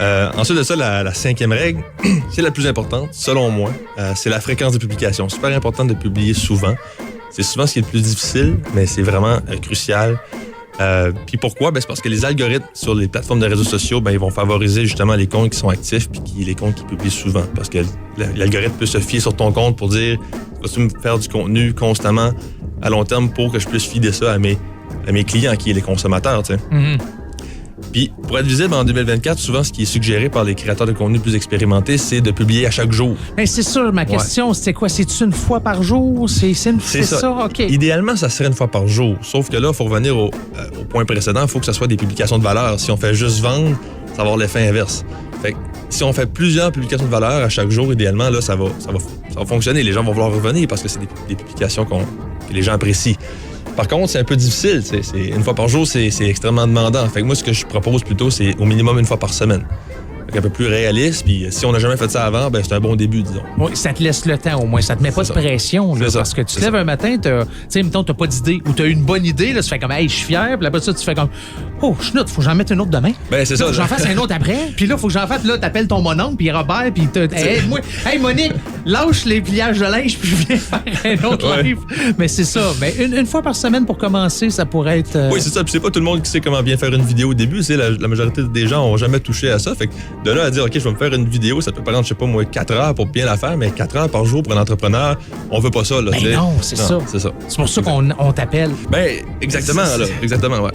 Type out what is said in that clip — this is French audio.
Ensuite de ça, la cinquième règle, c'est la plus importante, selon moi, c'est la fréquence de publication. Super important de publier souvent. C'est souvent ce qui est le plus difficile, mais c'est vraiment crucial. Puis pourquoi? C'est parce que les algorithmes sur les plateformes de réseaux sociaux, ils vont favoriser justement les comptes qui sont actifs puis les comptes qui publient souvent. Parce que l'algorithme peut se fier sur ton compte pour dire « Vas-tu me faire du contenu constamment à long terme pour que je puisse fider ça à mes clients, qui est les consommateurs, tu sais. Mm-hmm. » Puis, pour être visible en 2024, souvent, ce qui est suggéré par les créateurs de contenu plus expérimentés, c'est de publier à chaque jour. Mais c'est sûr, ma question, c'était quoi? C'est-tu une fois par jour? C'est ça? OK. Idéalement, ça serait une fois par jour. Sauf que là, il faut revenir au point précédent. Il faut que ce soit des publications de valeur. Si on fait juste vendre, ça va avoir l'effet inverse. Fait que, si on fait plusieurs publications de valeur à chaque jour, idéalement, là, ça va fonctionner. Les gens vont vouloir revenir parce que c'est des publications que les gens apprécient. Par contre, c'est un peu difficile. C'est une fois par jour, c'est extrêmement demandant. Fait que moi, ce que je propose plutôt, c'est au minimum une fois par semaine. Un peu plus réaliste. Puis si on n'a jamais fait ça avant, c'est un bon début, disons. Oui, ça te laisse le temps au moins. Ça te met pas de pression. Là, parce que tu te lèves un matin, mettons, t'as pas d'idée ou t'as eu une bonne idée, là, tu fais comme, hey, je suis fier. Puis après ça, tu fais comme, oh, chenoute, faut que j'en mette une autre demain. C'est ça. Faut que j'en fasse un autre après. Puis là, faut que j'en fasse, là, t'appelles ton mononcle, puis Robert, puis hey, Monique, lâche les pliages de linge, puis je viens faire un autre livre. Mais c'est ça. Mais une fois par semaine pour commencer, ça pourrait être. Oui, c'est ça. Puis c'est pas tout le monde qui sait comment bien faire une vidéo au début. La majorité des gens n'ont jamais touché à ça. Fait que de là à dire, OK, je vais me faire une vidéo, ça peut prendre, je sais pas moi, 4 heures pour bien la faire, mais 4 heures par jour pour un entrepreneur, on veut pas ça. Là, non, c'est ça. C'est ça. C'est pour ça qu'on t'appelle. Exactement, là. Exactement, ouais.